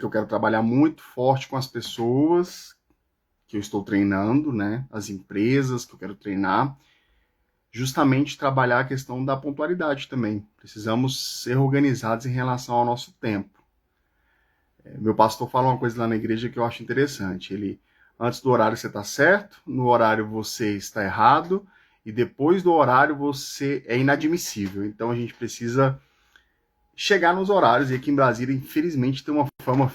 que eu quero trabalhar muito forte com as pessoas que eu estou treinando, né? As empresas que eu quero treinar, justamente trabalhar a questão da pontualidade também. Precisamos ser organizados em relação ao nosso tempo. Meu pastor fala uma coisa lá na igreja que eu acho interessante. Antes do horário você está certo, no horário você está errado, e depois do horário você é inadmissível. Então a gente precisa chegar nos horários, e aqui em Brasília, infelizmente, tem uma fama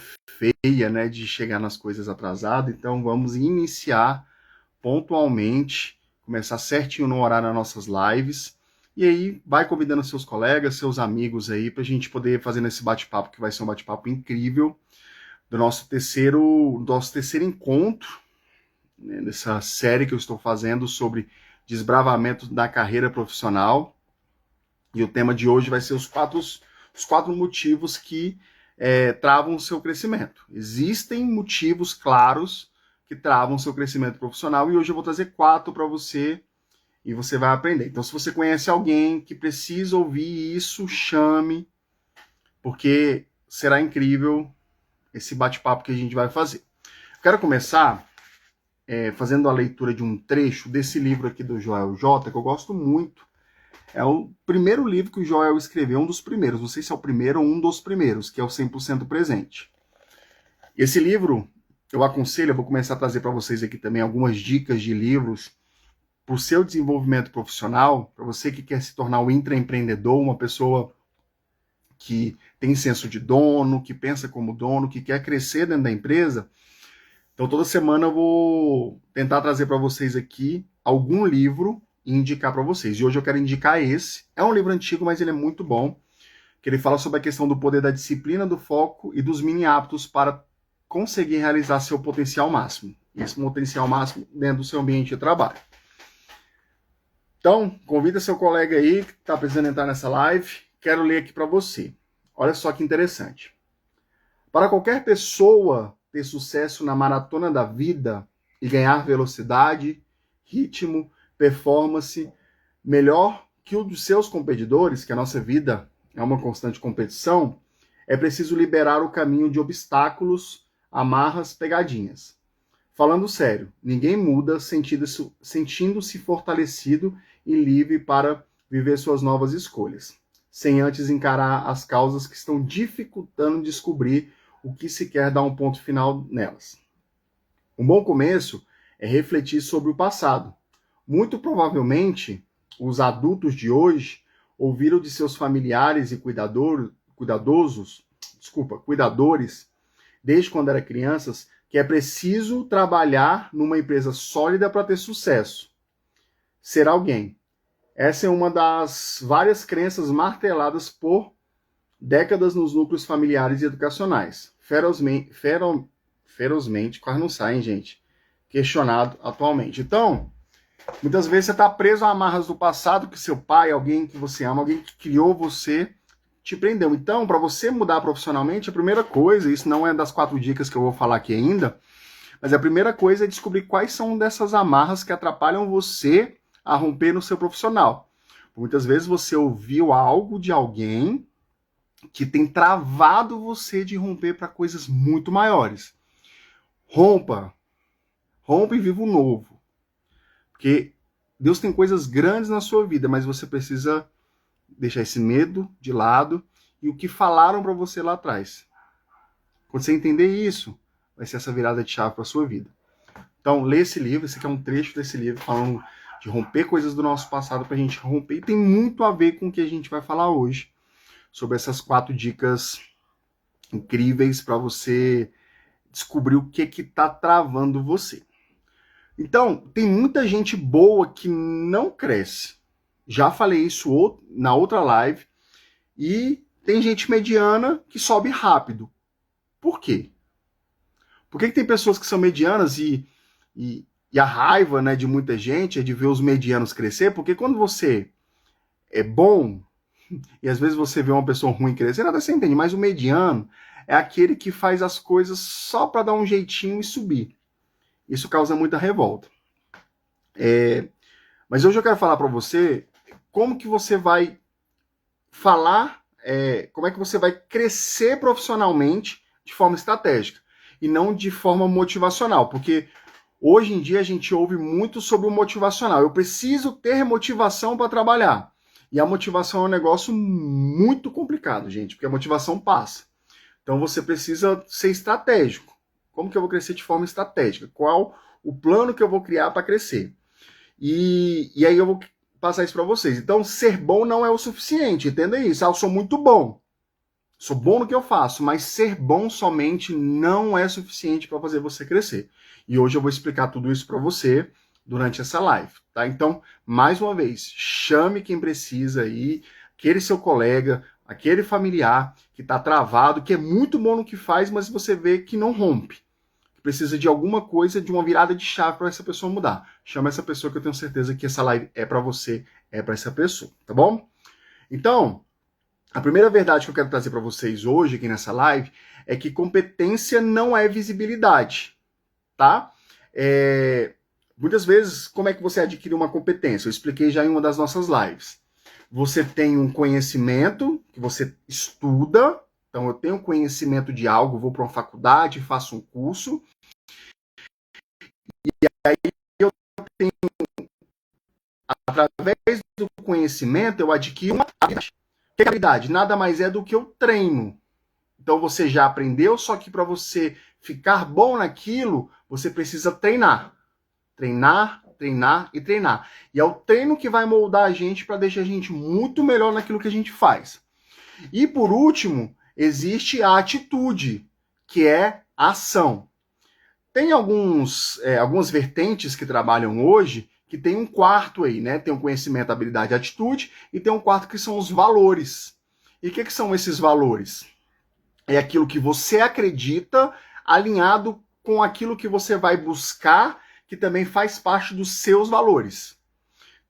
feia, né, de chegar nas coisas atrasado. Então vamos iniciar pontualmente, começar certinho no horário das nossas lives, e aí vai convidando seus colegas, seus amigos aí, para a gente poder fazer nesse bate-papo, que vai ser um bate-papo incrível, do nosso terceiro encontro, né, nessa série que eu estou fazendo sobre desbravamento da carreira profissional. E o tema de hoje vai ser os quatro motivos que travam o seu crescimento. Existem motivos claros que travam o seu crescimento profissional, e hoje eu vou trazer 4 para você e você vai aprender. Então, se você conhece alguém que precisa ouvir isso, chame, porque será incrível esse bate-papo que a gente vai fazer. Quero começar fazendo a leitura de um trecho desse livro aqui do Joel J, que eu gosto muito. É o primeiro livro que o Joel escreveu, um dos primeiros, não sei se é o primeiro ou um dos primeiros, que é o 100% Presente. Esse livro, eu aconselho, eu vou começar a trazer para vocês aqui também algumas dicas de livros para o seu desenvolvimento profissional, para você que quer se tornar um intraempreendedor, uma pessoa que tem senso de dono, que pensa como dono, que quer crescer dentro da empresa. Então, toda semana eu vou tentar trazer para vocês aqui algum livro e indicar para vocês. E hoje eu quero indicar esse. É um livro antigo, mas ele é muito bom, que ele fala sobre a questão do poder da disciplina, do foco e dos mini hábitos para conseguir realizar seu potencial máximo. Esse potencial máximo dentro do seu ambiente de trabalho. Então, convida seu colega aí que está precisando entrar nessa live. Quero ler aqui para você. Olha só que interessante. Para qualquer pessoa ter sucesso na maratona da vida e ganhar velocidade, ritmo, performance melhor que o dos seus competidores, que a nossa vida é uma constante competição, é preciso liberar o caminho de obstáculos, amarras, pegadinhas. Falando sério, ninguém muda sentindo-se fortalecido e livre para viver suas novas escolhas, sem antes encarar as causas que estão dificultando descobrir o que se quer dar um ponto final nelas. Um bom começo é refletir sobre o passado. Muito provavelmente, os adultos de hoje ouviram de seus familiares e cuidadores, desde quando eram crianças, que é preciso trabalhar numa empresa sólida para ter sucesso. Ser alguém. Essa é uma das várias crenças marteladas por décadas nos núcleos familiares e educacionais. Ferozmente, quase não sai, hein, gente? Questionado atualmente. Então, muitas vezes você está preso a amarras do passado, que seu pai, alguém que você ama, alguém que criou você, te prendeu. Então, para você mudar profissionalmente, a primeira coisa, isso não é das 4 dicas que eu vou falar aqui ainda, mas a primeira coisa é descobrir quais são dessas amarras que atrapalham você a romper no seu profissional. Muitas vezes você ouviu algo de alguém que tem travado você de romper para coisas muito maiores. Rompa e viva o novo. Porque Deus tem coisas grandes na sua vida, mas você precisa deixar esse medo de lado e o que falaram para você lá atrás. Quando você entender isso, vai ser essa virada de chave para a sua vida. Então, lê esse livro, esse aqui é um trecho desse livro falando de romper coisas do nosso passado para a gente romper, e tem muito a ver com o que a gente vai falar hoje, sobre essas 4 dicas incríveis para você descobrir o que está travando você. Então, tem muita gente boa que não cresce. Já falei isso na outra live. E tem gente mediana que sobe rápido. Por quê? Por que tem pessoas que são medianas e a raiva, né, de muita gente é de ver os medianos crescer? Porque quando você é bom, e às vezes você vê uma pessoa ruim crescer, nada você entende, mas o mediano é aquele que faz as coisas só para dar um jeitinho e subir. Isso causa muita revolta. Mas hoje eu quero falar para você como que você vai falar, como é que você vai crescer profissionalmente de forma estratégica e não de forma motivacional, porque hoje em dia a gente ouve muito sobre o motivacional. Eu preciso ter motivação para trabalhar. E a motivação é um negócio muito complicado, gente, porque a motivação passa. Então você precisa ser estratégico. Como que eu vou crescer de forma estratégica? Qual o plano que eu vou criar para crescer? E aí eu vou passar isso para vocês. Então, ser bom não é o suficiente, entenda isso. Eu sou muito bom. Sou bom no que eu faço, mas ser bom somente não é suficiente para fazer você crescer. E hoje eu vou explicar tudo isso para você durante essa live, tá? Então, mais uma vez, chame quem precisa aí, aquele seu colega, aquele familiar que está travado, que é muito bom no que faz, mas você vê que não rompe. Precisa de alguma coisa, de uma virada de chave para essa pessoa mudar. Chama essa pessoa que eu tenho certeza que essa live é para você, é para essa pessoa, tá bom? Então, a primeira verdade que eu quero trazer para vocês hoje aqui nessa live é que competência não é visibilidade, tá? Muitas vezes, como é que você adquire uma competência? Eu expliquei já em uma das nossas lives. Você tem um conhecimento que você estuda, então eu tenho conhecimento de algo, vou para uma faculdade, faço um curso, e aí eu tenho, através do conhecimento, eu adquiro uma habilidade. Que habilidade? Nada mais é do que eu treino. Então você já aprendeu, só que para você ficar bom naquilo, você precisa treinar. Treinar, treinar e treinar. E é o treino que vai moldar a gente para deixar a gente muito melhor naquilo que a gente faz. E por último, existe a atitude, que é a ação. Tem algumas vertentes que trabalham hoje que tem um quarto aí, né? Tem o conhecimento, habilidade e atitude, e tem um quarto que são os valores. E o que são esses valores? É aquilo que você acredita alinhado com aquilo que você vai buscar, que também faz parte dos seus valores.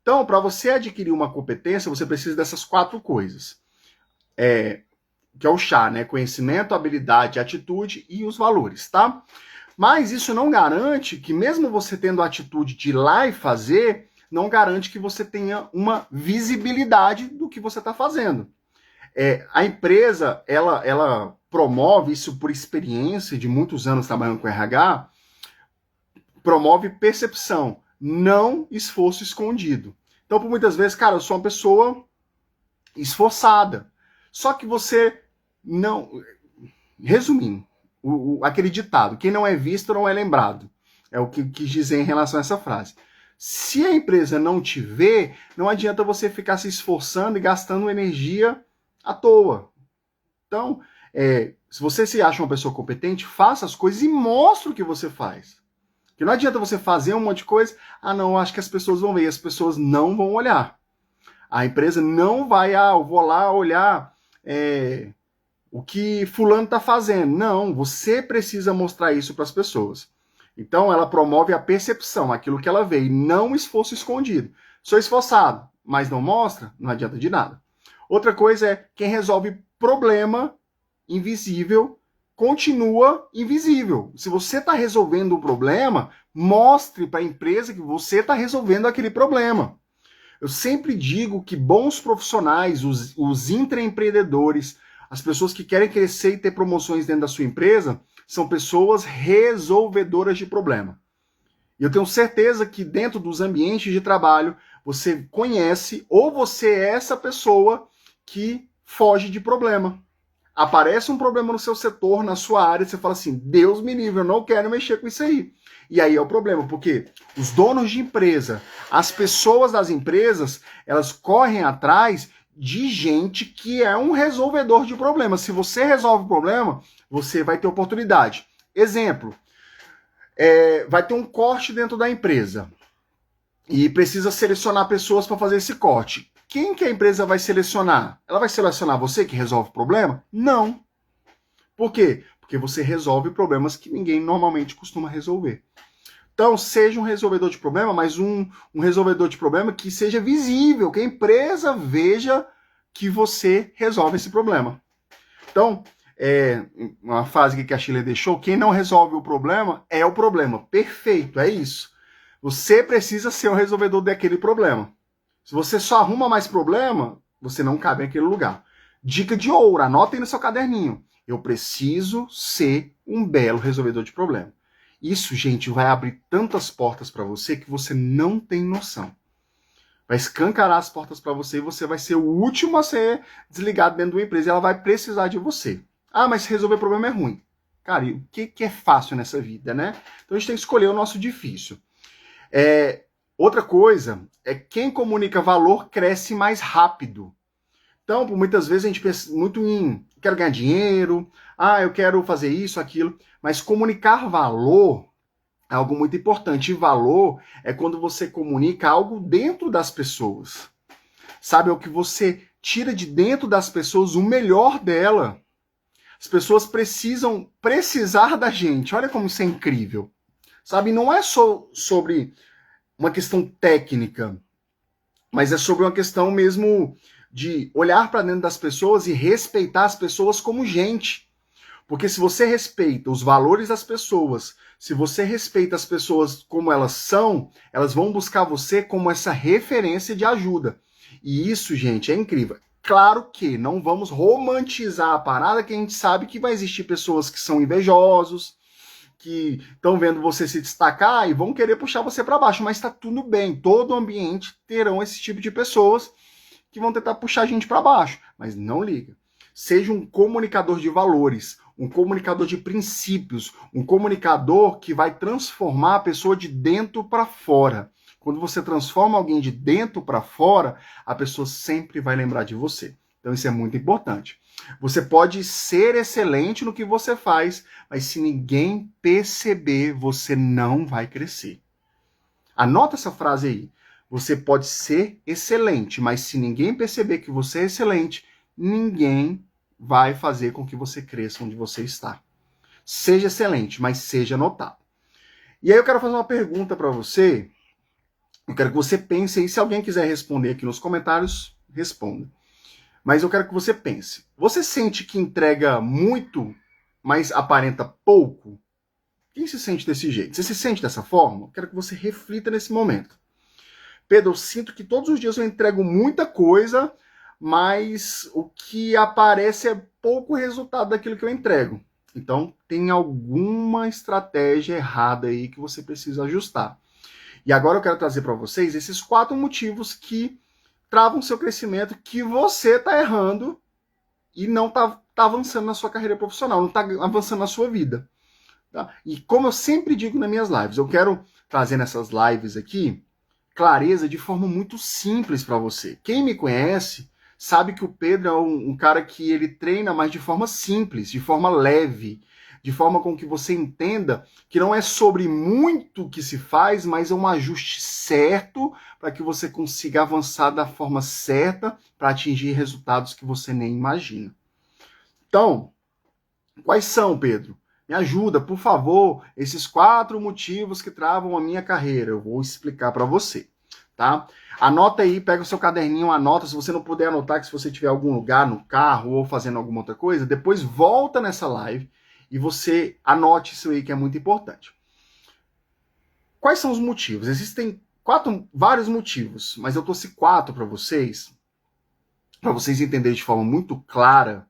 Então, para você adquirir uma competência, você precisa dessas 4 coisas. Que é o chá, né? Conhecimento, habilidade, atitude e os valores, tá? Mas isso não garante que, mesmo você tendo a atitude de ir lá e fazer, não garante que você tenha uma visibilidade do que você está fazendo. A empresa, ela promove isso por experiência de muitos anos trabalhando com RH, promove percepção, não esforço escondido. Então, por muitas vezes, cara, eu sou uma pessoa esforçada. Só que você não... Resumindo, aquele ditado, quem não é visto não é lembrado. É o que quis dizer em relação a essa frase. Se a empresa não te vê, não adianta você ficar se esforçando e gastando energia à toa. Então, se você se acha uma pessoa competente, faça as coisas e mostre o que você faz. Porque não adianta você fazer um monte de coisa, não, acho que as pessoas vão ver, e as pessoas não vão olhar. A empresa não vai, eu vou lá olhar o que fulano está fazendo. Não, você precisa mostrar isso para as pessoas. Então, ela promove a percepção, aquilo que ela vê, e não o esforço escondido. Sou esforçado, mas não mostra, não adianta de nada. Outra coisa é, quem resolve problema invisível, continua invisível. Se você está resolvendo um problema, mostre para a empresa que você está resolvendo aquele problema. Eu sempre digo que bons profissionais, os intraempreendedores, as pessoas que querem crescer e ter promoções dentro da sua empresa, são pessoas resolvedoras de problema. E eu tenho certeza que dentro dos ambientes de trabalho, você conhece ou você é essa pessoa que foge de problema. Aparece um problema no seu setor, na sua área, você fala assim, Deus me livre, eu não quero mexer com isso aí. E aí é o problema, porque os donos de empresa, as pessoas das empresas, elas correm atrás de gente que é um resolvedor de problemas. Se você resolve o problema, você vai ter oportunidade. Exemplo, vai ter um corte dentro da empresa e precisa selecionar pessoas para fazer esse corte. Quem que a empresa vai selecionar? Ela vai selecionar você que resolve o problema? Não. Por quê? Porque você resolve problemas que ninguém normalmente costuma resolver. Então, seja um resolvedor de problema, mas um resolvedor de problema que seja visível, que a empresa veja que você resolve esse problema. Então, uma frase que a Shirley deixou, quem não resolve o problema é o problema. Perfeito, é isso. Você precisa ser o resolvedor daquele problema. Se você só arruma mais problema, você não cabe naquele lugar. Dica de ouro, anotem no seu caderninho. Eu preciso ser um belo resolvedor de problema. Isso, gente, vai abrir tantas portas para você que você não tem noção. Vai escancarar as portas para você e você vai ser o último a ser desligado dentro de uma empresa e ela vai precisar de você. Ah, mas resolver problema é ruim. Cara, e o que é fácil nessa vida, né? Então a gente tem que escolher o nosso difícil. Outra coisa é quem comunica valor cresce mais rápido. Então, muitas vezes a gente pensa muito em quero ganhar dinheiro, eu quero fazer isso, aquilo, mas comunicar valor é algo muito importante. E valor é quando você comunica algo dentro das pessoas. Sabe, é o que você tira de dentro das pessoas o melhor dela. As pessoas precisar da gente. Olha como isso é incrível. Sabe, não é só sobre uma questão técnica, mas é sobre uma questão mesmo de olhar para dentro das pessoas e respeitar as pessoas como gente. Porque se você respeita os valores das pessoas, se você respeita as pessoas como elas são, elas vão buscar você como essa referência de ajuda. E isso, gente, é incrível. Claro que não vamos romantizar a parada, que a gente sabe que vai existir pessoas que são invejosos, que estão vendo você se destacar e vão querer puxar você para baixo, mas está tudo bem. Todo ambiente terão esse tipo de pessoas que vão tentar puxar a gente para baixo, mas não liga. Seja um comunicador de valores, um comunicador de princípios, um comunicador que vai transformar a pessoa de dentro para fora. Quando você transforma alguém de dentro para fora, a pessoa sempre vai lembrar de você. Então isso é muito importante. Você pode ser excelente no que você faz, mas se ninguém perceber, você não vai crescer. Anota essa frase aí. Você pode ser excelente, mas se ninguém perceber que você é excelente, ninguém vai fazer com que você cresça onde você está. Seja excelente, mas seja notado. E aí eu quero fazer uma pergunta para você. Eu quero que você pense aí. Se alguém quiser responder aqui nos comentários, responda. Mas eu quero que você pense. Você sente que entrega muito, mas aparenta pouco? Quem se sente desse jeito? Você se sente dessa forma? Eu quero que você reflita nesse momento. Pedro, eu sinto que todos os dias eu entrego muita coisa, mas o que aparece é pouco resultado daquilo que eu entrego. Então, tem alguma estratégia errada aí que você precisa ajustar. E agora eu quero trazer para vocês esses 4 motivos que travam seu crescimento, que você está errando e não está avançando na sua carreira profissional, não está avançando na sua vida. Tá? E como eu sempre digo nas minhas lives, eu quero trazer nessas lives aqui clareza de forma muito simples para você. Quem me conhece sabe que o Pedro é um cara que ele treina, mas de forma simples, de forma leve, de forma com que você entenda que não é sobre muito que se faz, mas é um ajuste certo para que você consiga avançar da forma certa para atingir resultados que você nem imagina. Então, quais são, Pedro? Me ajuda, por favor, esses 4 motivos que travam a minha carreira. Eu vou explicar para você, tá? Anota aí, pega o seu caderninho, anota. Se você não puder anotar, que se você tiver algum lugar no carro ou fazendo alguma outra coisa, depois volta nessa live e você anote isso aí que é muito importante. Quais são os motivos? Existem vários motivos, mas eu trouxe 4 para vocês entenderem de forma muito clara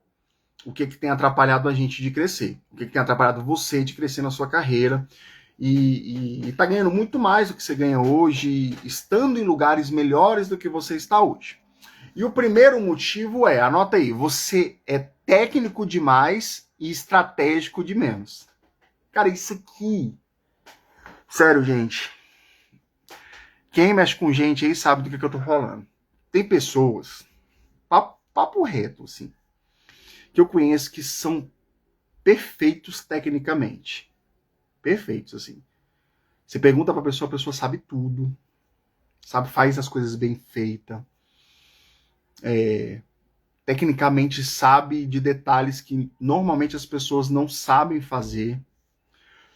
o que tem atrapalhado a gente de crescer, o que tem atrapalhado você de crescer na sua carreira e tá ganhando muito mais do que você ganha hoje, estando em lugares melhores do que você está hoje. E o primeiro motivo é, anota aí, você é técnico demais e estratégico de menos. Cara, isso aqui... Sério, gente. Quem mexe com gente aí sabe do que eu tô falando. Tem pessoas, papo reto, assim, que eu conheço que são perfeitos tecnicamente. Perfeitos, assim. Você pergunta pra pessoa, a pessoa sabe tudo. Sabe, faz as coisas bem feitas. Tecnicamente sabe de detalhes que normalmente as pessoas não sabem fazer.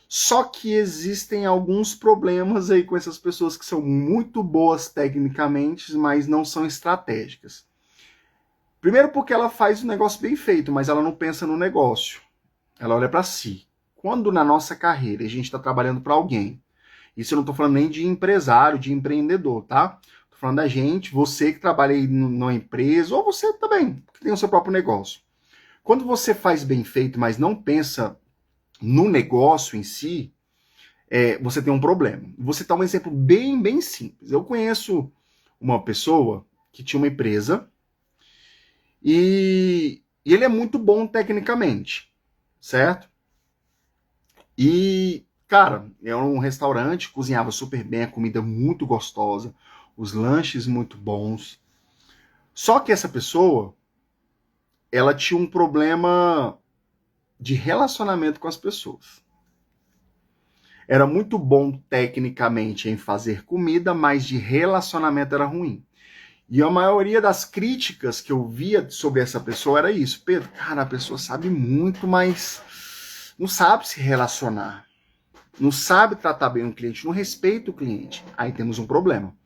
Só que existem alguns problemas aí com essas pessoas que são muito boas tecnicamente, mas não são estratégicas. Primeiro porque ela faz o negócio bem feito, mas ela não pensa no negócio. Ela olha para si. Quando na nossa carreira a gente está trabalhando para alguém, isso eu não estou falando nem de empresário, de empreendedor, tá? Estou falando da gente, você que trabalha aí numa empresa, ou você também, que tem o seu próprio negócio. Quando você faz bem feito, mas não pensa no negócio em si, você tem um problema. Vou citar um exemplo bem simples. Eu conheço uma pessoa que tinha uma empresa e ele é muito bom tecnicamente, certo? E, cara, é um restaurante, cozinhava super bem, a comida muito gostosa, os lanches muito bons. Só que essa pessoa, ela tinha um problema de relacionamento com as pessoas. Era muito bom tecnicamente em fazer comida, mas de relacionamento era ruim. E a maioria das críticas que eu via sobre essa pessoa era isso. Pedro, cara, a pessoa sabe muito, mas não sabe se relacionar. Não sabe tratar bem o cliente, não respeita o cliente. Aí temos um problema.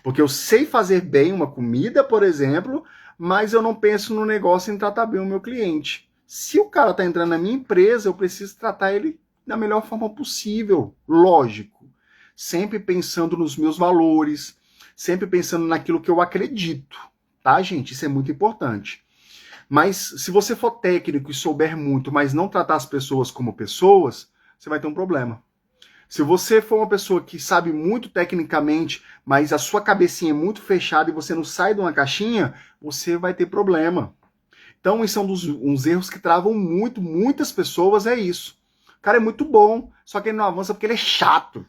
Porque eu sei fazer bem uma comida, por exemplo, mas eu não penso no negócio em tratar bem o meu cliente. Se o cara está entrando na minha empresa, eu preciso tratar ele da melhor forma possível, lógico. Sempre pensando nos meus valores, sempre pensando naquilo que eu acredito, tá, gente? Isso é muito importante. Mas se você for técnico e souber muito, mas não tratar as pessoas como pessoas, você vai ter um problema. Se você for uma pessoa que sabe muito tecnicamente, mas a sua cabecinha é muito fechada e você não sai de uma caixinha, você vai ter problema. Então, isso é uns erros que travam muitas pessoas, é isso. O cara é muito bom, só que ele não avança porque ele é chato.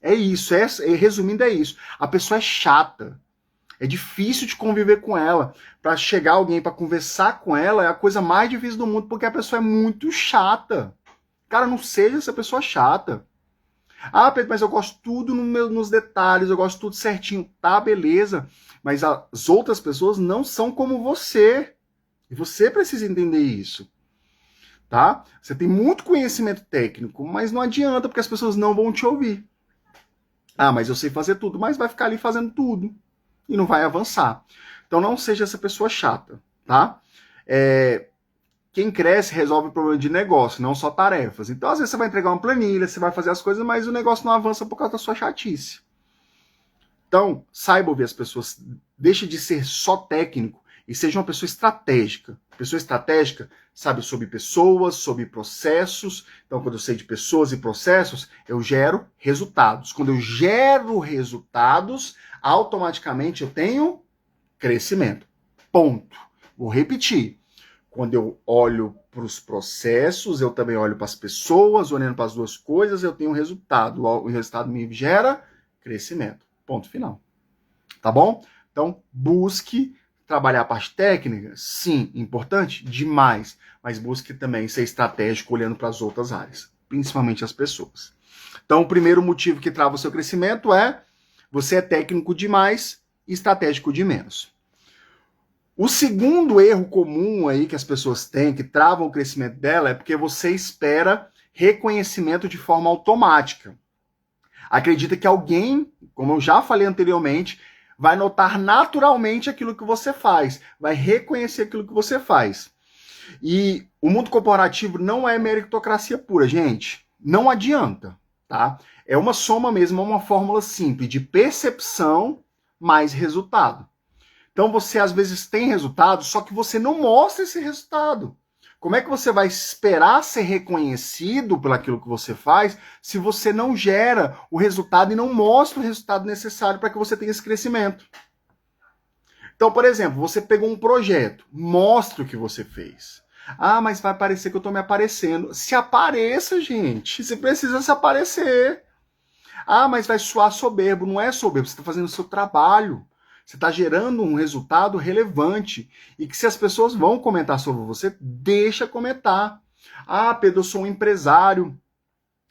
É isso, resumindo, é isso. A pessoa é chata. É difícil de conviver com ela. Para chegar alguém para conversar com ela é a coisa mais difícil do mundo, porque a pessoa é muito chata. Cara, não seja essa pessoa chata. Ah, Pedro, mas eu gosto tudo nos detalhes, eu gosto tudo certinho. Tá, beleza. Mas as outras pessoas não são como você. E você precisa entender isso. Tá? Você tem muito conhecimento técnico, mas não adianta, porque as pessoas não vão te ouvir. Ah, mas eu sei fazer tudo, mas vai ficar ali fazendo tudo. E não vai avançar. Então não seja essa pessoa chata, tá? Quem cresce resolve o problema de negócio, não só tarefas. Então, às vezes, você vai entregar uma planilha, você vai fazer as coisas, mas o negócio não avança por causa da sua chatice. Então, saiba ouvir as pessoas, deixe de ser só técnico e seja uma pessoa estratégica. Pessoa estratégica sabe sobre pessoas, sobre processos. Então, quando eu sei de pessoas e processos, eu gero resultados. Quando eu gero resultados, automaticamente eu tenho crescimento. Ponto. Vou repetir. Quando eu olho para os processos, eu também olho para as pessoas, olhando para as duas coisas, eu tenho um resultado. O resultado me gera crescimento. Ponto final. Tá bom? Então, busque trabalhar a parte técnica. Sim, importante? Demais. Mas busque também ser estratégico olhando para as outras áreas, principalmente as pessoas. Então, o primeiro motivo que trava o seu crescimento é você é técnico demais e estratégico de menos. O segundo erro comum aí que as pessoas têm, que travam o crescimento dela, é porque você espera reconhecimento de forma automática. Acredita que alguém, como eu já falei anteriormente, vai notar naturalmente aquilo que você faz, vai reconhecer aquilo que você faz. E o mundo corporativo não é meritocracia pura, gente. Não adianta, tá? É uma soma mesmo, é uma fórmula simples de percepção mais resultado. Então você às vezes tem resultado, só que você não mostra esse resultado. Como é que você vai esperar ser reconhecido por aquilo que você faz se você não gera o resultado e não mostra o resultado necessário para que você tenha esse crescimento? Então, por exemplo, você pegou um projeto, mostra o que você fez. Ah, mas vai parecer que eu estou me aparecendo. Se apareça, gente. Você precisa se aparecer. Ah, mas vai soar soberbo. Não é soberbo, você está fazendo o seu trabalho. Você está gerando um resultado relevante. E que se as pessoas vão comentar sobre você, deixa comentar. Ah, Pedro, eu sou um empresário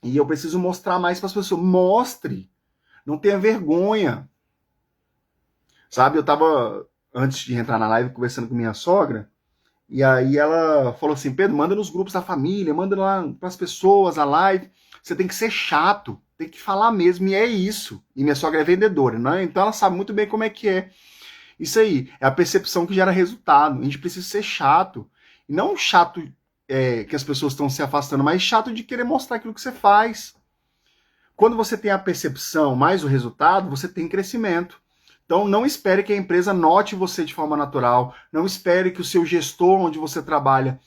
e eu preciso mostrar mais para as pessoas. Mostre. Não tenha vergonha. Sabe, eu estava, antes de entrar na live, conversando com minha sogra, e aí ela falou assim, Pedro, manda nos grupos da família, manda lá para as pessoas a live. Você tem que ser chato, tem que falar mesmo, e é isso. E minha sogra é vendedora, né? Então ela sabe muito bem como é que é. Isso aí, é a percepção que gera resultado. A gente precisa ser chato. E não chato que as pessoas estão se afastando, mas chato de querer mostrar aquilo que você faz. Quando você tem a percepção mais o resultado, você tem crescimento. Então, não espere que a empresa note você de forma natural, não espere que o seu gestor onde você trabalha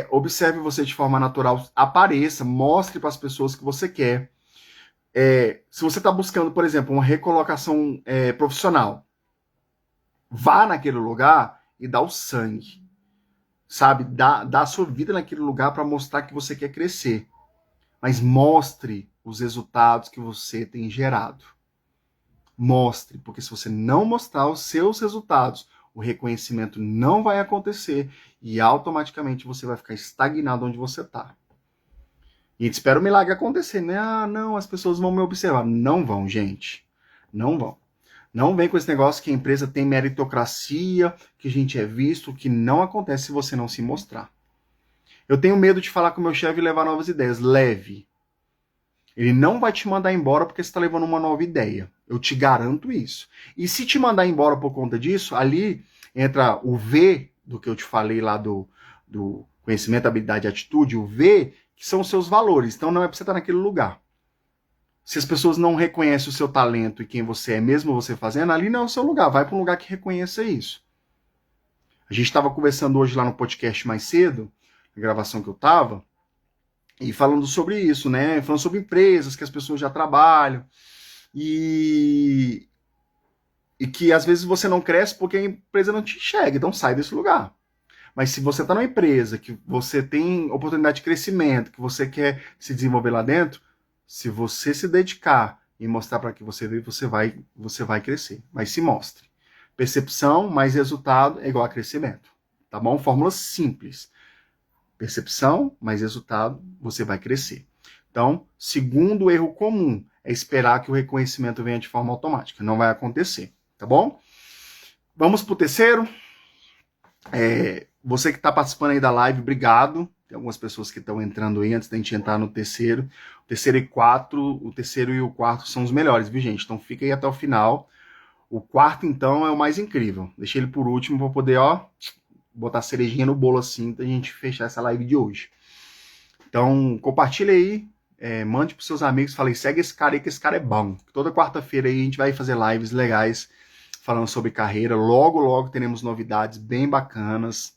observe você de forma natural, apareça, mostre para as pessoas que você quer. Se você está buscando, por exemplo, uma recolocação profissional, vá naquele lugar e dá o sangue, sabe? Dá a sua vida naquele lugar para mostrar que você quer crescer. Mas mostre os resultados que você tem gerado. Mostre, porque se você não mostrar os seus resultados, o reconhecimento não vai acontecer e automaticamente você vai ficar estagnado onde você está. E a gente espera o milagre acontecer, né? Ah, não, as pessoas vão me observar. Não vão, gente. Não vão. Não vem com esse negócio que a empresa tem meritocracia, que a gente é visto, que não acontece se você não se mostrar. Eu tenho medo de falar com o meu chefe e levar novas ideias. Leve. Ele não vai te mandar embora porque você está levando uma nova ideia. Eu te garanto isso. E se te mandar embora por conta disso, ali entra o V do que eu te falei lá do conhecimento, habilidade e atitude, o V, que são os seus valores. Então não é para você estar naquele lugar. Se as pessoas não reconhecem o seu talento e quem você é, mesmo você fazendo, ali não é o seu lugar. Vai para um lugar que reconheça isso. A gente estava conversando hoje lá no podcast mais cedo, na gravação que eu estava, e falando sobre isso, né? Falando sobre empresas que as pessoas já trabalham e que às vezes você não cresce porque a empresa não te enxerga, então sai desse lugar. Mas se você está numa empresa que você tem oportunidade de crescimento, que você quer se desenvolver lá dentro, se você se dedicar e mostrar para que você vê, você vai crescer. Mas se mostre. Percepção mais resultado é igual a crescimento. Tá bom? Fórmula simples. Percepção mais resultado, você vai crescer. Então, segundo erro comum é esperar que o reconhecimento venha de forma automática. Não vai acontecer. Tá bom? Vamos pro terceiro. Você que está participando aí da live, obrigado. Tem algumas pessoas que estão entrando aí antes da gente entrar no terceiro. O terceiro e o quarto são os melhores, viu, gente? Então fica aí até o final. O quarto, então, é o mais incrível. Deixei ele por último para poder, botar a cerejinha no bolo assim, pra gente fechar essa live de hoje. Então, compartilha aí, mande pros seus amigos, falei, segue esse cara aí que esse cara é bom. Toda quarta-feira aí a gente vai fazer lives legais falando sobre carreira. Logo, logo teremos novidades bem bacanas.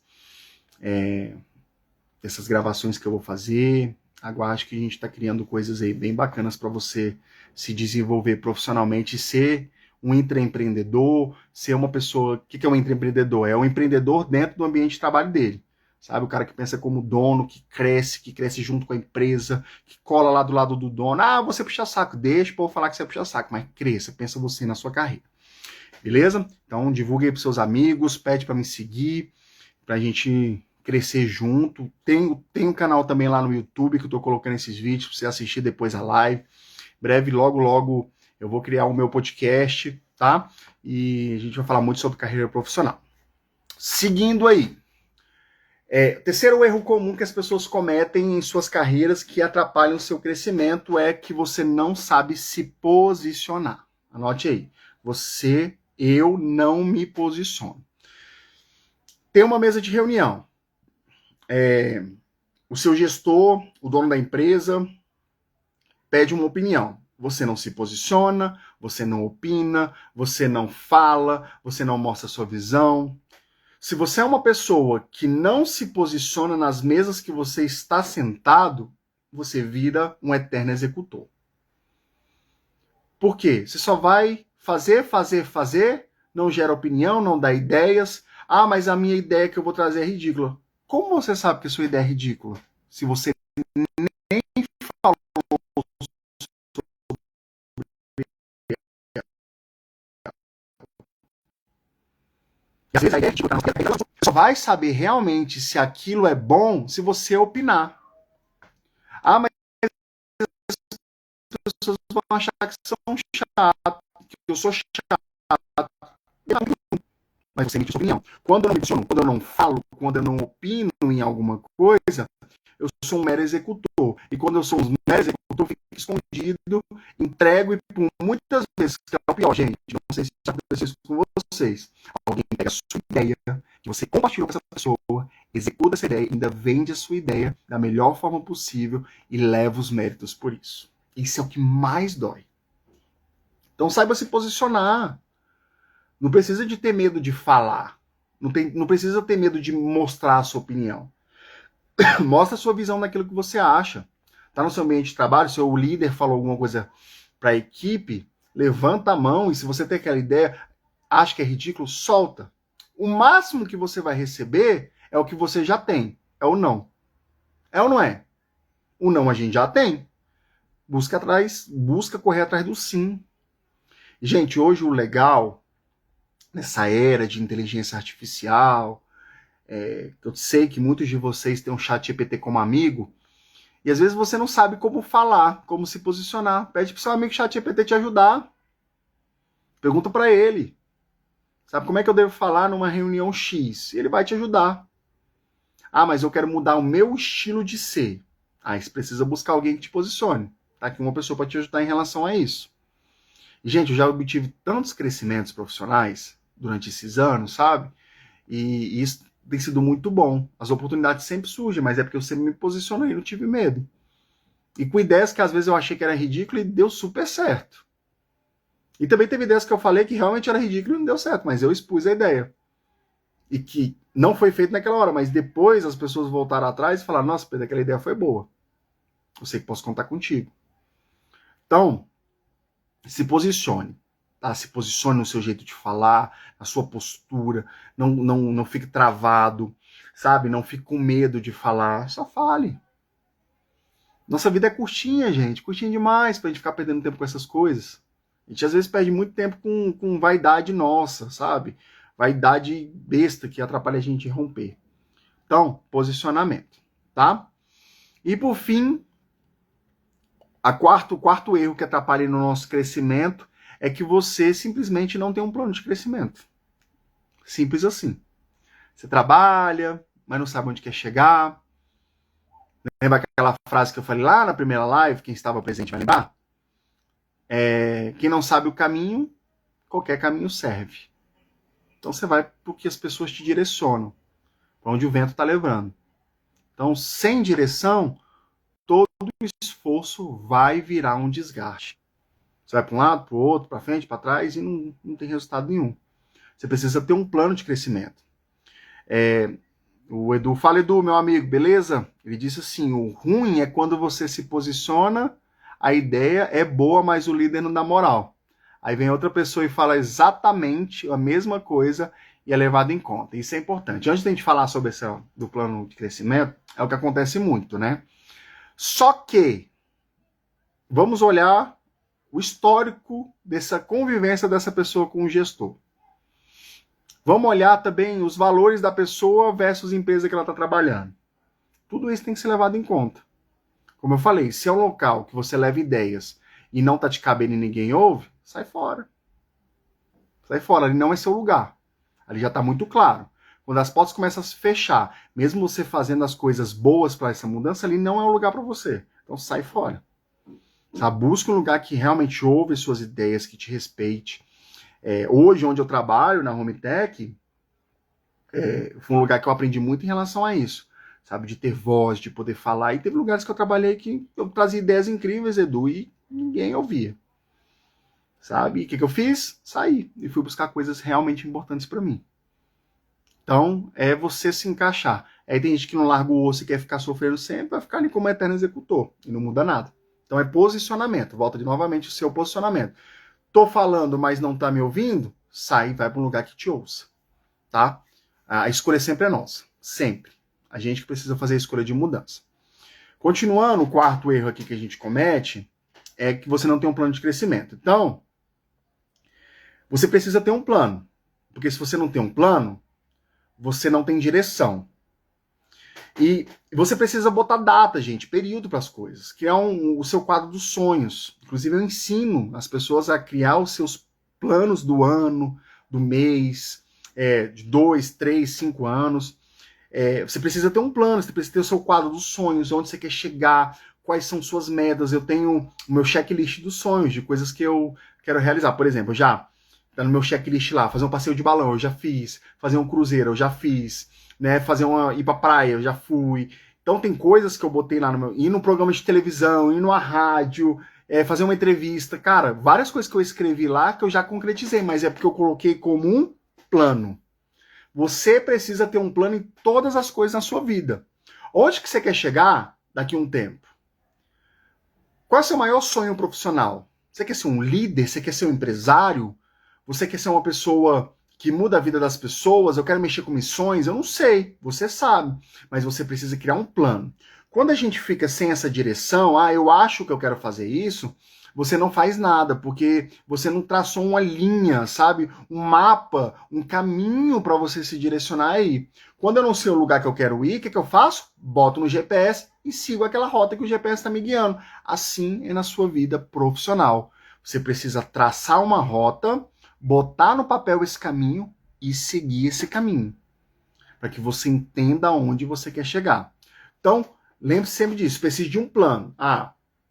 Essas gravações que eu vou fazer. Aguarde que a gente está criando coisas aí bem bacanas para você se desenvolver profissionalmente e ser um intraempreendedor, ser uma pessoa... O que é um intraempreendedor? É um empreendedor dentro do ambiente de trabalho dele. Sabe, o cara que pensa como dono, que cresce junto com a empresa, que cola lá do lado do dono. Ah, você puxa saco. Deixa o povo falar que você puxa saco, mas cresça, pensa você na sua carreira. Beleza? Então divulgue aí pros seus amigos, pede para me seguir, pra gente crescer junto. Tem um canal também lá no YouTube que eu tô colocando esses vídeos pra você assistir depois a live. Breve, logo, eu vou criar o meu podcast, tá? E a gente vai falar muito sobre carreira profissional. Seguindo aí. Terceiro erro comum que as pessoas cometem em suas carreiras que atrapalham o seu crescimento é que você não sabe se posicionar. Anote aí. Eu não me posiciono. Tem uma mesa de reunião. O seu gestor, o dono da empresa, pede uma opinião. Você não se posiciona, você não opina, você não fala, você não mostra sua visão. Se você é uma pessoa que não se posiciona nas mesas que você está sentado, você vira um eterno executor. Por quê? Você só vai fazer, não gera opinião, não dá ideias. Ah, mas a minha ideia que eu vou trazer é ridícula. Como você sabe que a sua ideia é ridícula? Se você nem falou. Às vezes a ideia é ridícula, você só vai saber realmente se aquilo é bom se você opinar. Ah, mas as pessoas vão achar que são chato, que eu sou chato. Mas você emite sua opinião. Quando eu não menciono, quando eu não falo, quando eu não opino em alguma coisa, eu sou um mero executor. E quando eu sou um mero executor, eu fico escondido, entrego e pum. Muitas vezes, que é o pior, gente, não sei se já aconteceu isso com vocês. Alguém pega a sua ideia, que você compartilhou com essa pessoa, executa essa ideia, ainda vende a sua ideia da melhor forma possível e leva os méritos por isso. Isso é o que mais dói. Então saiba se posicionar. Não precisa de ter medo de falar. Não precisa ter medo de mostrar a sua opinião. Mostra a sua visão daquilo que você acha. Tá no seu ambiente de trabalho, se o líder falou alguma coisa para a equipe, levanta a mão e se você tem aquela ideia, acha que é ridículo, solta. O máximo que você vai receber é o que você já tem, é o não. É ou não é? O não a gente já tem. Busca correr atrás do sim. Gente, hoje o legal, nessa era de inteligência artificial, eu sei que muitos de vocês têm um chat GPT como amigo, e às vezes você não sabe como falar, como se posicionar. Pede pro seu amigo chat GPT te ajudar. Pergunta para ele. Sabe como é que eu devo falar numa reunião X? Ele vai te ajudar. Ah, mas eu quero mudar o meu estilo de ser. Aí você precisa buscar alguém que te posicione. Tá aqui uma pessoa para te ajudar em relação a isso. E, gente, eu já obtive tantos crescimentos profissionais durante esses anos, sabe? E isso tem sido muito bom. As oportunidades sempre surgem, mas é porque eu sempre me posicionei e não tive medo. E com ideias que às vezes eu achei que era ridículo e deu super certo. E também teve ideias que eu falei que realmente era ridículo e não deu certo, mas eu expus a ideia. E que não foi feito naquela hora, mas depois as pessoas voltaram atrás e falaram, nossa, Pedro, aquela ideia foi boa. Eu sei que posso contar contigo. Então, se posicione. Tá? Se posicione no seu jeito de falar, na sua postura, não fique travado, sabe? Não fique com medo de falar, só fale. Nossa vida é curtinha, gente, curtinha demais pra gente ficar perdendo tempo com essas coisas. A gente às vezes perde muito tempo com vaidade nossa, sabe? Vaidade besta que atrapalha a gente romper. Então, posicionamento, tá? E por fim, o quarto erro que atrapalha no nosso crescimento é que você simplesmente não tem um plano de crescimento. Simples assim. Você trabalha, mas não sabe onde quer chegar. Lembra aquela frase que eu falei lá na primeira live? Quem estava presente vai lembrar? Quem não sabe o caminho, qualquer caminho serve. Então você vai para o que as pessoas te direcionam, para onde o vento está levando. Então, sem direção, todo esforço vai virar um desgaste. Você vai para um lado, para o outro, para frente, para trás e não tem resultado nenhum. Você precisa ter um plano de crescimento. O Edu, fala Edu, meu amigo, beleza? Ele disse assim, o ruim é quando você se posiciona, a ideia é boa, mas o líder não dá moral. Aí vem outra pessoa e fala exatamente a mesma coisa e é levado em conta. Isso é importante. Antes de a gente falar sobre do plano de crescimento, é o que acontece muito, né? Só que, vamos olhar o histórico dessa convivência dessa pessoa com o gestor. Vamos olhar também os valores da pessoa versus a empresa que ela está trabalhando. Tudo isso tem que ser levado em conta. Como eu falei, se é um local que você leva ideias e não está te cabendo e ninguém ouve, sai fora. Sai fora, ali não é seu lugar. Ali já está muito claro. Quando as portas começam a se fechar, mesmo você fazendo as coisas boas para essa mudança, ali não é um lugar para você. Então sai fora. Sabe? Busca um lugar que realmente ouve suas ideias, que te respeite. Hoje, onde eu trabalho, na Home Tech, foi um lugar que eu aprendi muito em relação a isso. Sabe? De ter voz, de poder falar. E teve lugares que eu trabalhei que eu trazia ideias incríveis, Edu, e ninguém ouvia. Sabe? E o que eu fiz? Saí. E fui buscar coisas realmente importantes para mim. Então, é você se encaixar. Aí tem gente que não larga o osso e quer ficar sofrendo sempre, vai ficar ali como eterno executor. E não muda nada. Então é posicionamento. Volta de novamente o seu posicionamento. Tô falando, mas não tá me ouvindo? Sai e vai para um lugar que te ouça. Tá? A escolha sempre é nossa. Sempre. A gente que precisa fazer a escolha de mudança. Continuando, o quarto erro aqui que a gente comete é que você não tem um plano de crescimento. Então, você precisa ter um plano. Porque se você não tem um plano, você não tem direção. E você precisa botar data, gente, período para as coisas. Criar o seu quadro dos sonhos. Inclusive, eu ensino as pessoas a criar os seus planos do ano, do mês, de 2, 3, 5 anos. Você precisa ter um plano, você precisa ter o seu quadro dos sonhos, onde você quer chegar, quais são suas metas. Eu tenho o meu checklist dos sonhos, de coisas que eu quero realizar. Por exemplo, já tá no meu checklist lá, fazer um passeio de balão, eu já fiz. Fazer um cruzeiro, eu já fiz. Né, ir pra praia, eu já fui. Então tem coisas que eu botei lá no meu... Ir no programa de televisão, ir numa rádio, fazer uma entrevista. Cara, várias coisas que eu escrevi lá que eu já concretizei, mas é porque eu coloquei como um plano. Você precisa ter um plano em todas as coisas na sua vida. Onde que você quer chegar daqui a um tempo? Qual é o seu maior sonho profissional? Você quer ser um líder? Você quer ser um empresário? Você quer ser uma pessoa que muda a vida das pessoas? Eu quero mexer com missões? Eu não sei, você sabe, mas você precisa criar um plano. Quando a gente fica sem essa direção, eu acho que eu quero fazer isso, você não faz nada, porque você não traçou uma linha, sabe? Um mapa, um caminho para você se direcionar aí. Quando eu não sei o lugar que eu quero ir, o que eu faço? Boto no GPS e sigo aquela rota que o GPS está me guiando. Assim é na sua vida profissional. Você precisa traçar uma rota, botar no papel esse caminho e seguir esse caminho, para que você entenda aonde você quer chegar. Então, lembre-se sempre disso, precisa de um plano.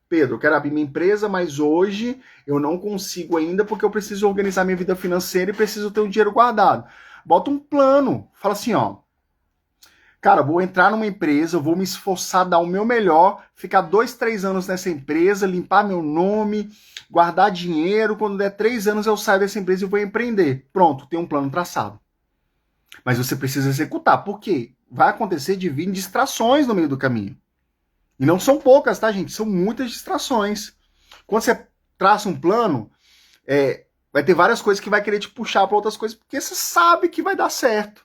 Pedro, eu quero abrir minha empresa, mas hoje eu não consigo ainda porque eu preciso organizar minha vida financeira e preciso ter um dinheiro guardado. Bota um plano, fala assim, cara, vou entrar numa empresa, vou me esforçar, dar o meu melhor, ficar 2, 3 anos nessa empresa, limpar meu nome, guardar dinheiro, quando der 3 anos eu saio dessa empresa e vou empreender. Pronto, tem um plano traçado. Mas você precisa executar, por quê? Vai acontecer de vir distrações no meio do caminho. E não são poucas, tá, gente? São muitas distrações. Quando você traça um plano, vai ter várias coisas que vai querer te puxar para outras coisas, porque você sabe que vai dar certo.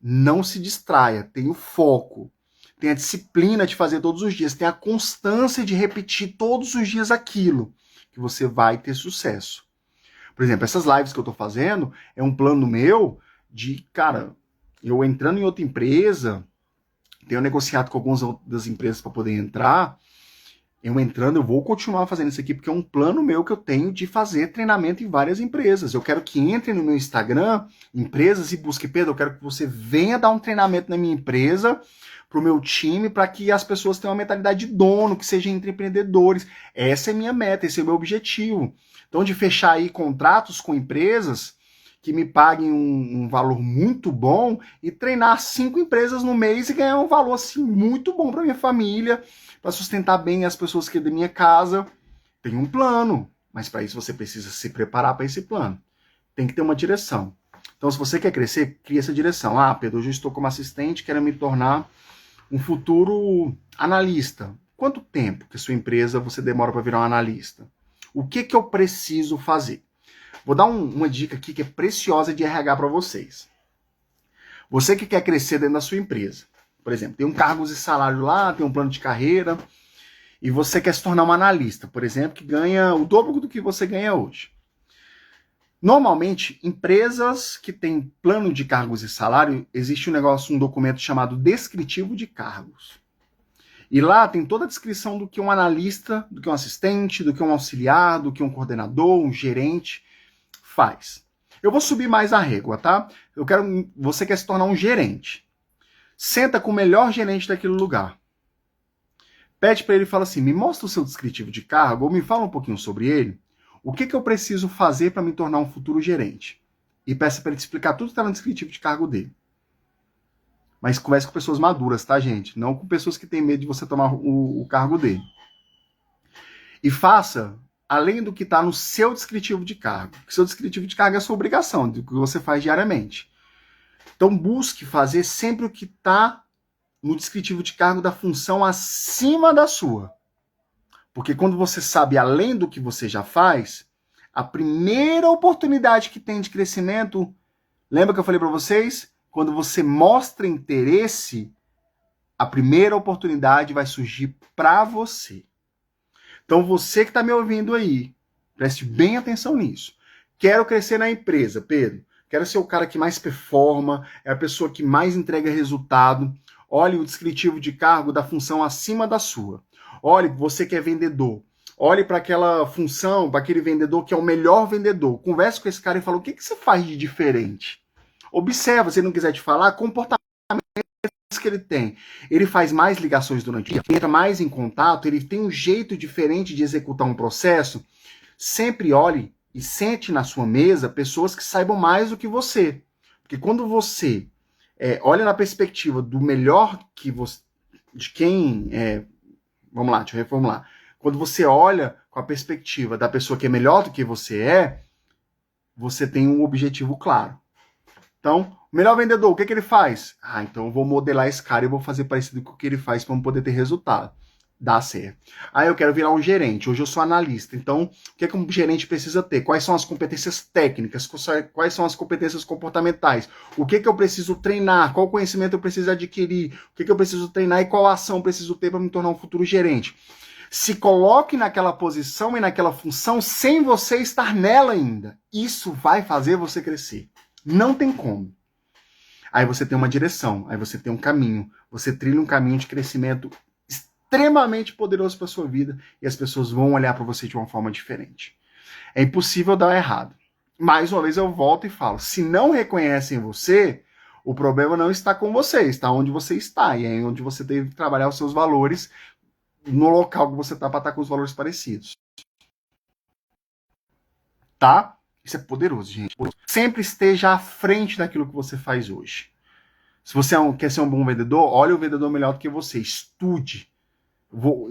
Não se distraia, tenha o foco, tenha a disciplina de fazer todos os dias, tenha a constância de repetir todos os dias aquilo, que você vai ter sucesso. Por exemplo, essas lives que eu tô fazendo, é um plano meu de, cara, eu entrando em outra empresa, tenho negociado com algumas das empresas para poder entrar. Eu entrando, eu vou continuar fazendo isso aqui, porque é um plano meu que eu tenho de fazer treinamento em várias empresas. Eu quero que entrem no meu Instagram, empresas, e busque, Pedro, eu quero que você venha dar um treinamento na minha empresa, para o meu time, para que as pessoas tenham uma mentalidade de dono, que sejam empreendedores. Essa é a minha meta, esse é o meu objetivo. Então, de fechar aí contratos com empresas que me paguem um valor muito bom e treinar 5 empresas no mês e ganhar um valor assim muito bom para minha família, para sustentar bem as pessoas que é da minha casa. Tem um plano, mas para isso você precisa se preparar para esse plano. Tem que ter uma direção. Então, se você quer crescer, cria essa direção. Pedro, hoje eu estou como assistente, quero me tornar um futuro analista. Quanto tempo que sua empresa você demora para virar um analista? O que eu preciso fazer? Vou dar uma dica aqui que é preciosa de RH para vocês. Você que quer crescer dentro da sua empresa, por exemplo, tem um cargos e salário lá, tem um plano de carreira, e você quer se tornar um analista, por exemplo, que ganha o dobro do que você ganha hoje. Normalmente, empresas que têm plano de cargos e salário, existe um documento chamado descritivo de cargos. E lá tem toda a descrição do que um analista, do que um assistente, do que um auxiliar, do que um coordenador, um gerente faz. Eu vou subir mais a régua, tá? Você quer se tornar um gerente. Senta com o melhor gerente daquele lugar. Pede para ele e fala assim, me mostra o seu descritivo de cargo, ou me fala um pouquinho sobre ele. O que eu preciso fazer para me tornar um futuro gerente? E peça para ele te explicar tudo que está no descritivo de cargo dele. Mas converse com pessoas maduras, tá, gente? Não com pessoas que têm medo de você tomar o cargo dele. E faça além do que está no seu descritivo de cargo. O seu descritivo de cargo é a sua obrigação, do que você faz diariamente. Então, busque fazer sempre o que está no descritivo de cargo da função acima da sua. Porque quando você sabe além do que você já faz, a primeira oportunidade que tem de crescimento, lembra que eu falei para vocês? Quando você mostra interesse, a primeira oportunidade vai surgir para você. Então, você que está me ouvindo aí, preste bem atenção nisso. Quero crescer na empresa, Pedro. Quero ser o cara que mais performa, é a pessoa que mais entrega resultado. Olhe o descritivo de cargo da função acima da sua. Olhe, você que é vendedor. Olhe para aquela função, para aquele vendedor que é o melhor vendedor. Converse com esse cara e fala, o que você faz de diferente? Observa, se ele não quiser te falar, comportamento que ele tem. Ele faz mais ligações durante o dia, entra mais em contato, ele tem um jeito diferente de executar um processo. Sempre olhe e sente na sua mesa pessoas que saibam mais do que você. Porque quando você olha na perspectiva do melhor que você, de quem... vamos lá, deixa eu reformular. Quando você olha com a perspectiva da pessoa que é melhor do que você tem um objetivo claro. Então, o melhor vendedor, o que ele faz? Então eu vou modelar esse cara e vou fazer parecido com o que ele faz para poder ter resultado. Dá certo. Eu quero virar um gerente. Hoje eu sou analista. Então, o que um gerente precisa ter? Quais são as competências técnicas? Quais são as competências comportamentais? O que eu preciso treinar? Qual conhecimento eu preciso adquirir? O que eu preciso treinar e qual ação eu preciso ter para me tornar um futuro gerente? Se coloque naquela posição e naquela função sem você estar nela ainda. Isso vai fazer você crescer. Não tem como. Aí você tem uma direção, aí você tem um caminho, você trilha um caminho de crescimento extremamente poderoso para sua vida e as pessoas vão olhar para você de uma forma diferente. É impossível dar errado. Mais uma vez eu volto e falo, se não reconhecem você, o problema não está com você, está onde você está, e é onde você deve trabalhar os seus valores no local que você está para estar com os valores parecidos. Tá? Isso é poderoso, gente. Sempre esteja à frente daquilo que você faz hoje. Se você quer ser um bom vendedor, olhe o vendedor melhor do que você. Estude.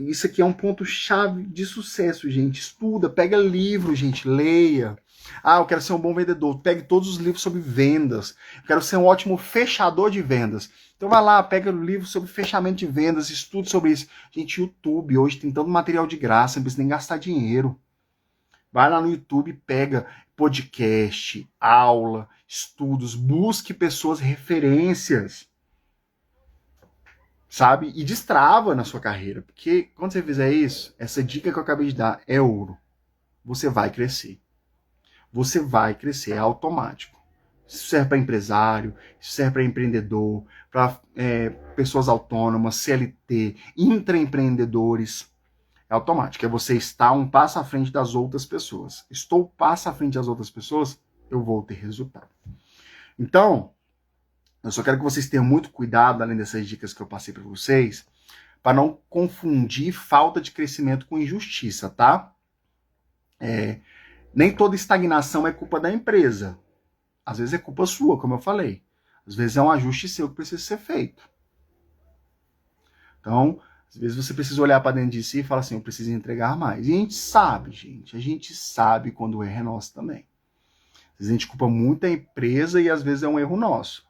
Isso aqui é um ponto-chave de sucesso, gente. Estuda, pega livro, gente, leia. Eu quero ser um bom vendedor. Pegue todos os livros sobre vendas. Eu quero ser um ótimo fechador de vendas. Então vai lá, pega o livro sobre fechamento de vendas, estude sobre isso. Gente, YouTube hoje tem tanto material de graça, não precisa nem gastar dinheiro. Vai lá no YouTube, pega podcast, aula, estudos, busque pessoas, referências, sabe? E destrava na sua carreira, porque quando você fizer isso, essa dica que eu acabei de dar é ouro. Você vai crescer. Você vai crescer, é automático. Isso serve para empresário, isso serve para empreendedor, para pessoas autônomas, CLT, intraempreendedores. É automático, é você estar um passo à frente das outras pessoas. Estou um passo à frente das outras pessoas, eu vou ter resultado. Então, eu só quero que vocês tenham muito cuidado, além dessas dicas que eu passei para vocês, para não confundir falta de crescimento com injustiça, tá? Nem toda estagnação é culpa da empresa. Às vezes é culpa sua, como eu falei. Às vezes é um ajuste seu que precisa ser feito. Então, às vezes você precisa olhar para dentro de si e falar assim, eu preciso entregar mais. E a gente sabe quando o erro é nosso também. Às vezes a gente culpa muito a empresa e às vezes é um erro nosso.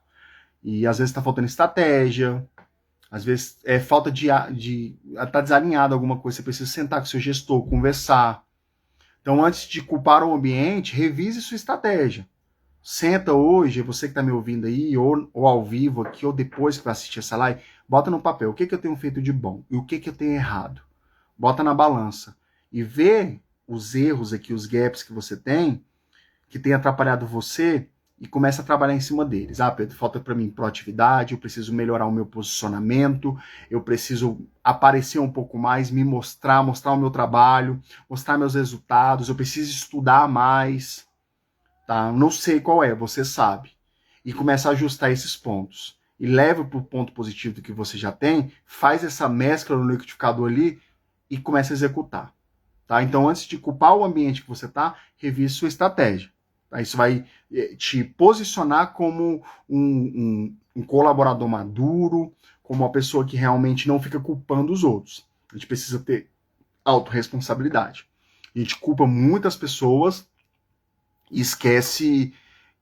E às vezes está faltando estratégia, às vezes é falta de tá desalinhado alguma coisa, você precisa sentar com o seu gestor, conversar. Então, antes de culpar o ambiente, revise sua estratégia. Senta hoje, você que está me ouvindo aí, ou ao vivo aqui, ou depois que vai assistir essa live, bota no papel o que eu tenho feito de bom e o que eu tenho errado. Bota na balança e vê os erros aqui, os gaps que você tem, que tem atrapalhado você, e começa a trabalhar em cima deles. Pedro, falta para mim proatividade, eu preciso melhorar o meu posicionamento, eu preciso aparecer um pouco mais, me mostrar o meu trabalho, mostrar meus resultados, eu preciso estudar mais, tá? Não sei qual é, você sabe. E começa a ajustar esses pontos. E leva para o ponto positivo do que você já tem, faz essa mescla no liquidificador ali e começa a executar. Tá? Então, antes de culpar o ambiente que você está, revise sua estratégia. Tá? Isso vai te posicionar como um colaborador maduro, como uma pessoa que realmente não fica culpando os outros. A gente precisa ter autorresponsabilidade. A gente culpa muitas pessoas e esquece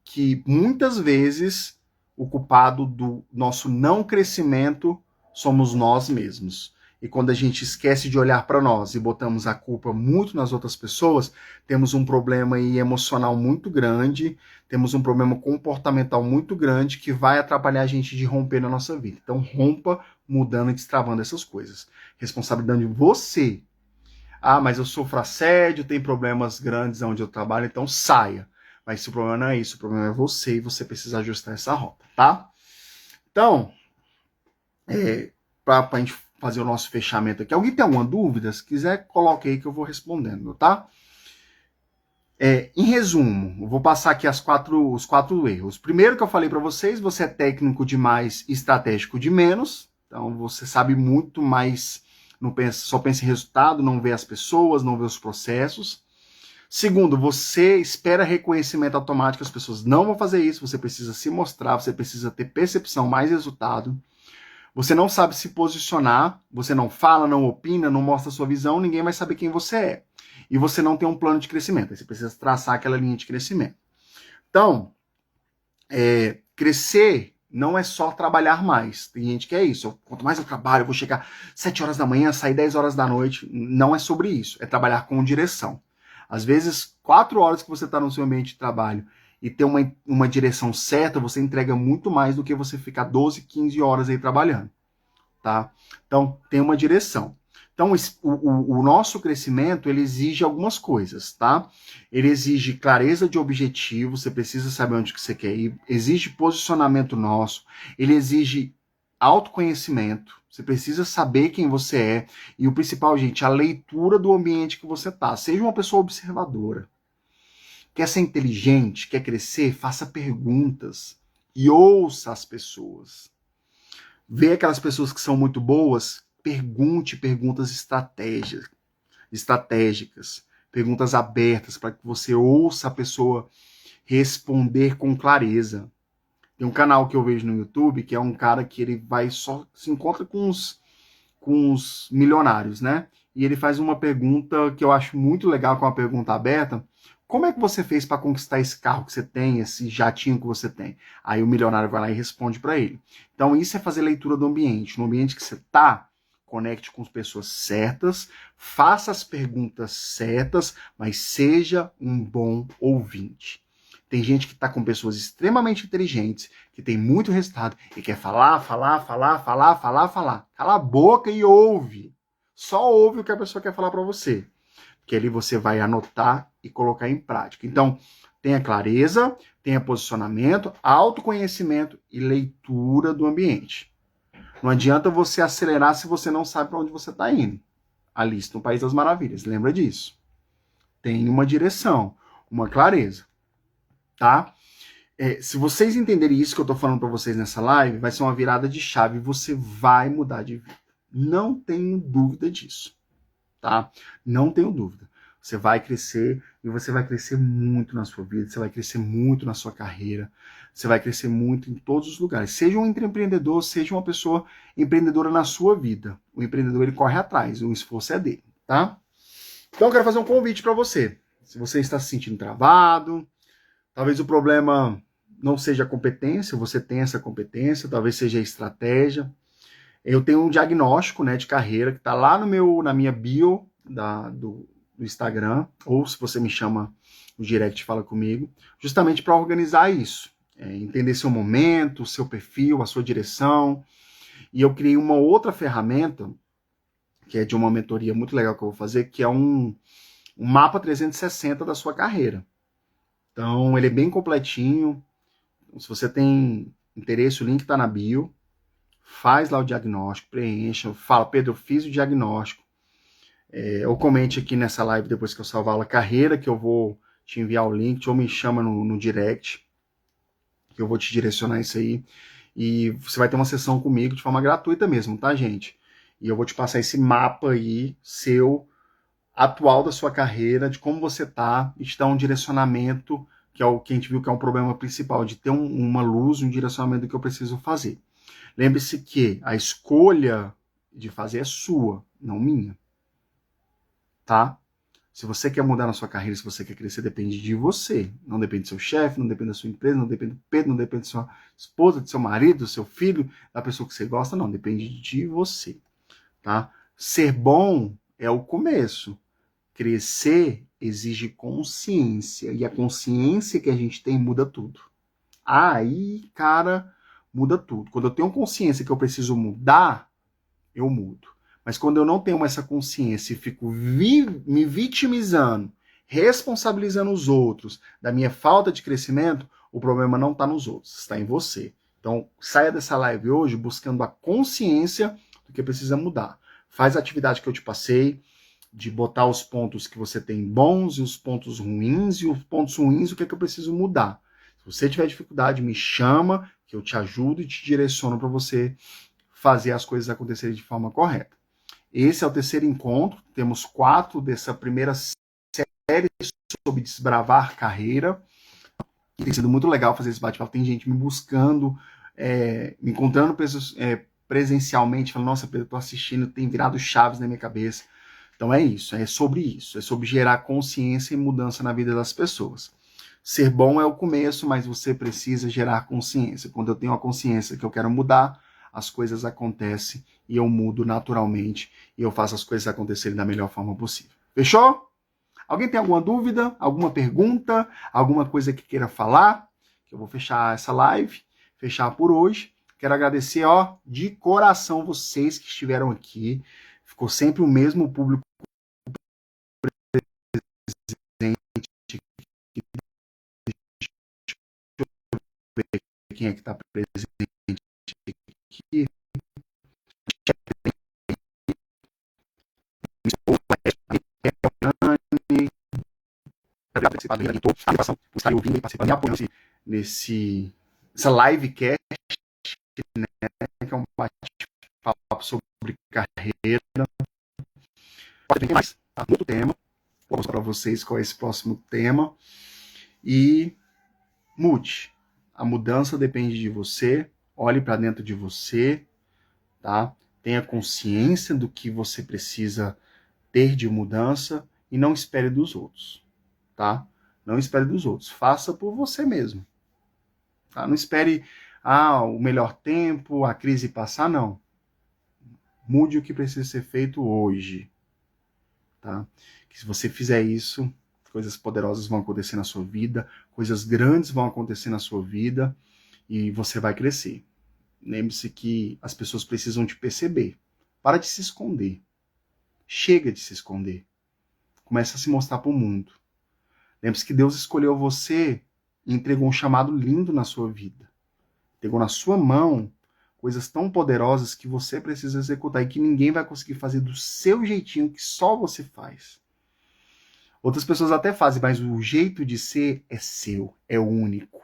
que muitas vezes o culpado do nosso não crescimento somos nós mesmos. E quando a gente esquece de olhar para nós e botamos a culpa muito nas outras pessoas, temos um problema aí emocional muito grande, temos um problema comportamental muito grande que vai atrapalhar a gente de romper na nossa vida. Então rompa mudando e destravando essas coisas. Responsabilidade de você. Mas eu sofro assédio, tem problemas grandes onde eu trabalho, então saia. Mas se o problema não é isso, o problema é você e você precisa ajustar essa rota, tá? Então, para a gente fazer o nosso fechamento aqui. Alguém tem alguma dúvida? Se quiser, coloque aí que eu vou respondendo, tá? Em resumo, eu vou passar aqui os quatro erros. Primeiro que eu falei para vocês, você é técnico demais, estratégico de menos. Então, você sabe muito, mas só pensa em resultado, não vê as pessoas, não vê os processos. Segundo, você espera reconhecimento automático, as pessoas não vão fazer isso, você precisa se mostrar, você precisa ter percepção, mais resultado. Você não sabe se posicionar, você não fala, não opina, não mostra a sua visão, ninguém vai saber quem você é. E você não tem um plano de crescimento, aí você precisa traçar aquela linha de crescimento. Então, crescer não é só trabalhar mais. Tem gente que é isso. Quanto mais eu trabalho, eu vou chegar 7 horas da manhã, sair 10 horas da noite. Não é sobre isso. É trabalhar com direção. Às vezes, 4 horas que você está no seu ambiente de trabalho e ter uma direção certa, você entrega muito mais do que você ficar 12, 15 horas aí trabalhando. Tá? Então, tem uma direção. Então, o nosso crescimento, ele exige algumas coisas, tá? Ele exige clareza de objetivo, você precisa saber onde que você quer ir, exige posicionamento nosso, ele exige autoconhecimento, você precisa saber quem você é, e o principal, gente, a leitura do ambiente que você tá. Seja uma pessoa observadora. Quer ser inteligente, quer crescer, faça perguntas e ouça as pessoas. Vê aquelas pessoas que são muito boas, pergunte perguntas estratégicas, perguntas abertas para que você ouça a pessoa responder com clareza. Tem um canal que eu vejo no YouTube que é um cara que ele vai só se encontra com os milionários, né? E ele faz uma pergunta que eu acho muito legal, com uma pergunta aberta. Como é que você fez para conquistar esse carro que você tem, esse jatinho que você tem? Aí o milionário vai lá e responde para ele. Então isso é fazer leitura do ambiente. No ambiente que você está, conecte com as pessoas certas, faça as perguntas certas, mas seja um bom ouvinte. Tem gente que está com pessoas extremamente inteligentes, que tem muito resultado e quer falar. Cala a boca e ouve. Só ouve o que a pessoa quer falar para você. Que ali você vai anotar e colocar em prática. Então, tenha clareza, tenha posicionamento, autoconhecimento e leitura do ambiente. Não adianta você acelerar se você não sabe para onde você está indo. Alice no País das Maravilhas, lembra disso. Tem uma direção, uma clareza, tá? Se vocês entenderem isso que eu estou falando para vocês nessa live, vai ser uma virada de chave e você vai mudar de vida. Não tenho dúvida disso, tá? Não tenho dúvida. Você vai crescer e você vai crescer muito na sua vida, você vai crescer muito na sua carreira, você vai crescer muito em todos os lugares. Seja um empreendedor, seja uma pessoa empreendedora na sua vida. O empreendedor, ele corre atrás, o esforço é dele, tá? Então eu quero fazer um convite para você. Se você está se sentindo travado, talvez o problema não seja a competência, você tem essa competência, talvez seja a estratégia. Eu tenho um diagnóstico, né, de carreira que está lá na minha bio do Instagram, ou se você me chama no direct, fala comigo, justamente para organizar isso, entender seu momento, seu perfil, a sua direção. E eu criei uma outra ferramenta, que é de uma mentoria muito legal que eu vou fazer, que é um mapa 360 da sua carreira. Então, ele é bem completinho. Se você tem interesse, o link está na bio. Faz lá o diagnóstico, preencha, fala, Pedro, eu fiz o diagnóstico. Ou comente aqui nessa live depois que eu salvar a aula carreira, que eu vou te enviar o link, ou me chama no direct, que eu vou te direcionar isso aí. E você vai ter uma sessão comigo de forma gratuita mesmo, tá, gente? E eu vou te passar esse mapa aí, seu, atual da sua carreira, de como você tá, e te dar um direcionamento, que é o que a gente viu que é um problema principal, de ter uma luz, um direcionamento do que eu preciso fazer. Lembre-se que a escolha de fazer é sua, não minha. Tá? Se você quer mudar na sua carreira, se você quer crescer, depende de você. Não depende do seu chefe, não depende da sua empresa, não depende do Pedro, não depende da sua esposa, do seu marido, do seu filho, da pessoa que você gosta, não. Depende de você. Tá? Ser bom é o começo. Crescer exige consciência. E a consciência que a gente tem muda tudo. Aí, cara, muda tudo. Quando eu tenho consciência que eu preciso mudar, eu mudo. Mas quando eu não tenho essa consciência e fico me vitimizando, responsabilizando os outros da minha falta de crescimento, o problema não está nos outros, está em você. Então, saia dessa live hoje buscando a consciência do que precisa mudar. Faz a atividade que eu te passei, de botar os pontos que você tem bons e os pontos ruins, e os pontos ruins, o que é que eu preciso mudar. Se você tiver dificuldade, me chama, que eu te ajudo e te direciono para você fazer as coisas acontecerem de forma correta. Esse é o terceiro encontro, temos 4 dessa primeira série sobre desbravar carreira. Tem sido muito legal fazer esse bate-papo, tem gente me buscando, me encontrando pessoas, presencialmente, falando, nossa, Pedro, eu tô assistindo, tem virado chaves na minha cabeça. Então é sobre gerar consciência e mudança na vida das pessoas. Ser bom é o começo, mas você precisa gerar consciência. Quando eu tenho a consciência que eu quero mudar, as coisas acontecem e eu mudo naturalmente e eu faço as coisas acontecerem da melhor forma possível. Fechou? Alguém tem alguma dúvida, alguma pergunta, alguma coisa que queira falar? Que eu vou fechar essa live, fechar por hoje. Quero agradecer, de coração vocês que estiveram aqui. Ficou sempre o mesmo público presente. Quem é que está presente aqui? Estar ouvindo e participando e apoiando nessa livecast, né, que é um bate-papo sobre carreira. Pode ter mais, tá? Muito tema. Vou mostrar para vocês qual é esse próximo tema. E mude. A mudança depende de você. Olhe para dentro de você, tá? Tenha consciência do que você precisa ter de mudança e não espere dos outros, tá? Não espere dos outros. Faça por você mesmo. Tá? Não espere o melhor tempo, a crise passar, não. Mude o que precisa ser feito hoje. Tá? Que se você fizer isso, coisas poderosas vão acontecer na sua vida, coisas grandes vão acontecer na sua vida e você vai crescer. Lembre-se que as pessoas precisam te perceber. Para de se esconder. Chega de se esconder. Começa a se mostrar para o mundo. Lembre-se que Deus escolheu você e entregou um chamado lindo na sua vida. Entregou na sua mão coisas tão poderosas que você precisa executar e que ninguém vai conseguir fazer do seu jeitinho, que só você faz. Outras pessoas até fazem, mas o jeito de ser é seu, é único.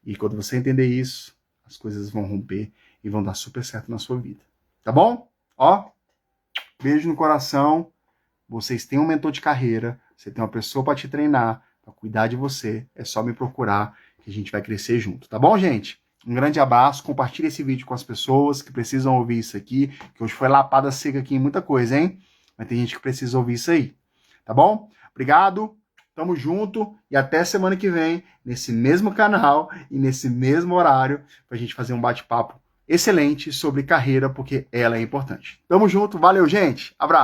E quando você entender isso, as coisas vão romper e vão dar super certo na sua vida. Tá bom? Beijo no coração. Vocês têm um mentor de carreira, você tem uma pessoa para te treinar, para cuidar de você. É só me procurar que a gente vai crescer junto. Tá bom, gente? Um grande abraço. Compartilhe esse vídeo com as pessoas que precisam ouvir isso aqui, que hoje foi lapada seca aqui em muita coisa, hein? Mas tem gente que precisa ouvir isso aí. Tá bom? Obrigado. Tamo junto e até semana que vem, nesse mesmo canal e nesse mesmo horário, pra gente fazer um bate-papo excelente sobre carreira, porque ela é importante. Tamo junto, valeu, gente. Abraço.